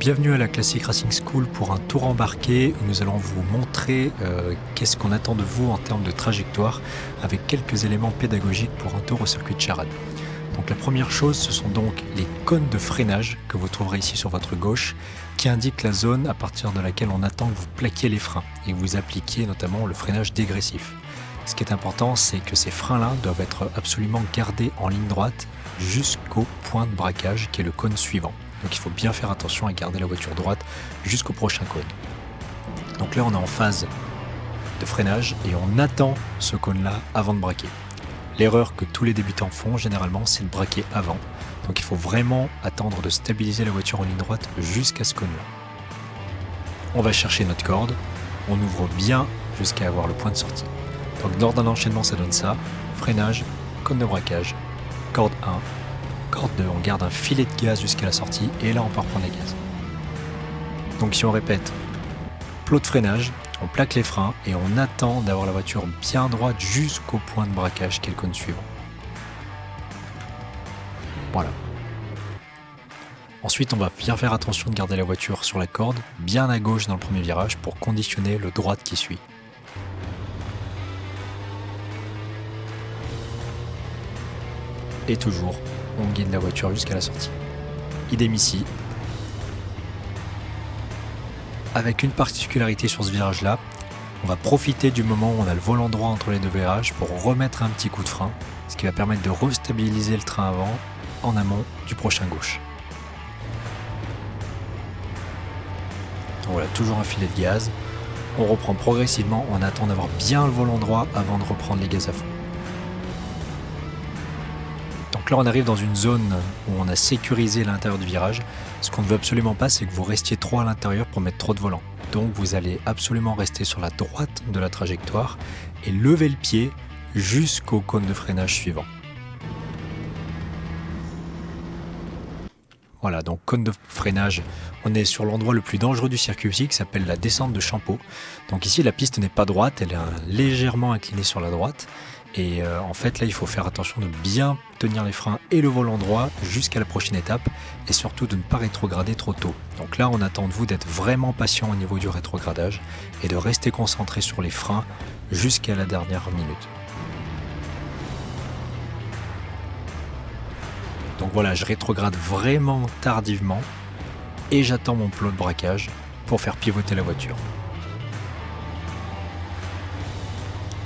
Bienvenue à la Classic Racing School pour un tour embarqué où nous allons vous montrer qu'est-ce qu'on attend de vous en termes de trajectoire avec quelques éléments pédagogiques pour un tour au circuit de Charade. Donc la première chose, ce sont donc les cônes de freinage que vous trouverez ici sur votre gauche qui indiquent la zone à partir de laquelle on attend que vous plaquiez les freins et que vous appliquiez notamment le freinage dégressif. Ce qui est important, c'est que ces freins-là doivent être absolument gardés en ligne droite jusqu'au point de braquage qui est le cône suivant. Donc il faut bien faire attention à garder la voiture droite jusqu'au prochain cône. Donc là on est en phase de freinage et on attend ce cône-là avant de braquer. L'erreur que tous les débutants font généralement, c'est de braquer avant. Donc il faut vraiment attendre de stabiliser la voiture en ligne droite jusqu'à ce cône-là. On va chercher notre corde, on ouvre bien jusqu'à avoir le point de sortie. Donc lors d'un enchaînement ça donne ça, freinage, cône de braquage, corde 1, corde 2, on garde un filet de gaz jusqu'à la sortie et là on part prendre les gaz. Donc si on répète, plot de freinage, on plaque les freins et on attend d'avoir la voiture bien droite jusqu'au point de braquage qui est le cône suivant. Voilà. Ensuite on va bien faire attention de garder la voiture sur la corde, bien à gauche dans le premier virage pour conditionner le droite qui suit. Et toujours, on guide la voiture jusqu'à la sortie. Idem ici. Avec une particularité sur ce virage-là, on va profiter du moment où on a le volant droit entre les deux virages pour remettre un petit coup de frein, ce qui va permettre de restabiliser le train avant, en amont du prochain gauche. Donc voilà, toujours un filet de gaz. On reprend progressivement, on attend d'avoir bien le volant droit avant de reprendre les gaz à fond. Donc là on arrive dans une zone où on a sécurisé l'intérieur du virage. Ce qu'on ne veut absolument pas, c'est que vous restiez trop à l'intérieur pour mettre trop de volant. Donc vous allez absolument rester sur la droite de la trajectoire et lever le pied jusqu'au cône de freinage suivant. Voilà, donc cône de freinage, on est sur l'endroit le plus dangereux du circuit aussi qui s'appelle la descente de Champeau. Donc ici la piste n'est pas droite, elle est légèrement inclinée sur la droite. Et en fait là il faut faire attention de bien tenir les freins et le volant droit jusqu'à la prochaine étape et surtout de ne pas rétrograder trop tôt. Donc là on attend de vous d'être vraiment patient au niveau du rétrogradage et de rester concentré sur les freins jusqu'à la dernière minute. Donc voilà, je rétrograde vraiment tardivement et j'attends mon plot de braquage pour faire pivoter la voiture.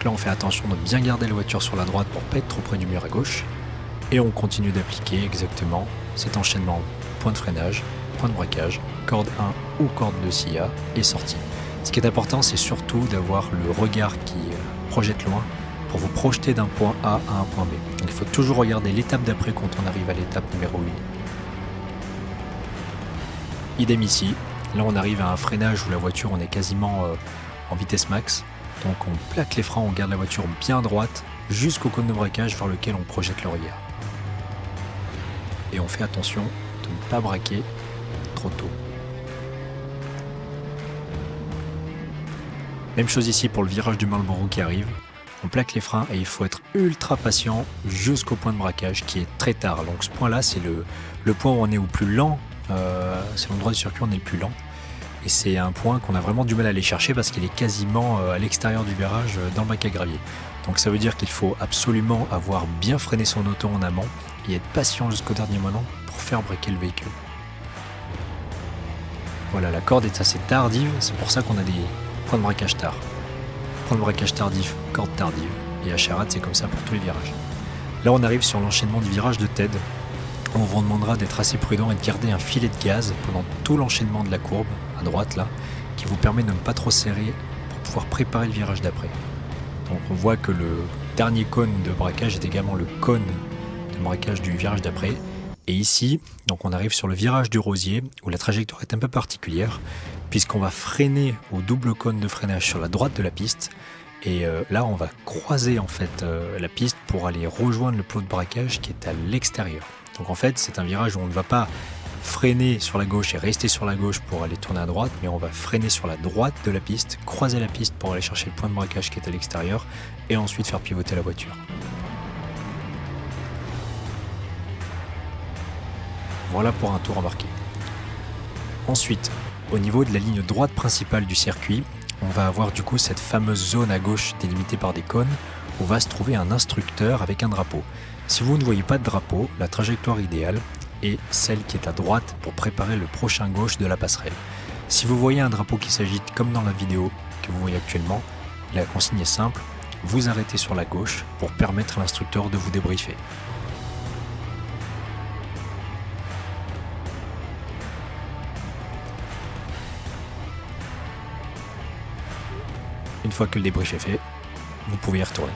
Là on fait attention de bien garder la voiture sur la droite pour pas être trop près du mur à gauche et on continue d'appliquer exactement cet enchaînement point de freinage, point de braquage, corde 1 ou corde 2 s'il y a et sortie. Ce qui est important c'est surtout d'avoir le regard qui projette loin pour vous projeter d'un point A à un point B. Donc il faut toujours regarder l'étape d'après quand on arrive à l'étape numéro 1. Idem ici, là on arrive à un freinage où la voiture on est quasiment en vitesse max. Donc on plaque les freins, on garde la voiture bien droite jusqu'au cône de braquage vers lequel on projette le regard. Et on fait attention de ne pas braquer trop tôt. Même chose ici pour le virage du Marlboro qui arrive. On plaque les freins et il faut être ultra patient jusqu'au point de braquage qui est très tard. Donc ce point là c'est le point où on est au plus lent, c'est l'endroit du circuit où on est le plus lent. Et c'est un point qu'on a vraiment du mal à aller chercher parce qu'il est quasiment à l'extérieur du virage dans le bac à gravier. Donc ça veut dire qu'il faut absolument avoir bien freiné son auto en amont et être patient jusqu'au dernier moment pour faire braquer le véhicule. Voilà, la corde est assez tardive, c'est pour ça qu'on a des points de braquage tard. Point de braquage tardif, corde tardive. Et à Charade, c'est comme ça pour tous les virages. Là, on arrive sur l'enchaînement du virage de TED. On vous demandera d'être assez prudent et de garder un filet de gaz pendant tout l'enchaînement de la courbe, à droite là, qui vous permet de ne pas trop serrer pour pouvoir préparer le virage d'après. Donc on voit que le dernier cône de braquage est également le cône de braquage du virage d'après. Et ici, donc on arrive sur le virage du Rosier, où la trajectoire est un peu particulière, puisqu'on va freiner au double cône de freinage sur la droite de la piste. Et là, on va croiser en fait la piste pour aller rejoindre le plot de braquage qui est à l'extérieur. Donc en fait, c'est un virage où on ne va pas freiner sur la gauche et rester sur la gauche pour aller tourner à droite, mais on va freiner sur la droite de la piste, croiser la piste pour aller chercher le point de braquage qui est à l'extérieur et ensuite faire pivoter la voiture. Voilà pour un tour embarqué. Ensuite, au niveau de la ligne droite principale du circuit, on va avoir du coup cette fameuse zone à gauche délimitée par des cônes où va se trouver un instructeur avec un drapeau. Si vous ne voyez pas de drapeau, la trajectoire idéale est celle qui est à droite pour préparer le prochain gauche de la passerelle. Si vous voyez un drapeau qui s'agite comme dans la vidéo que vous voyez actuellement, la consigne est simple, vous arrêtez sur la gauche pour permettre à l'instructeur de vous débriefer. Une fois que le débrief est fait, vous pouvez y retourner.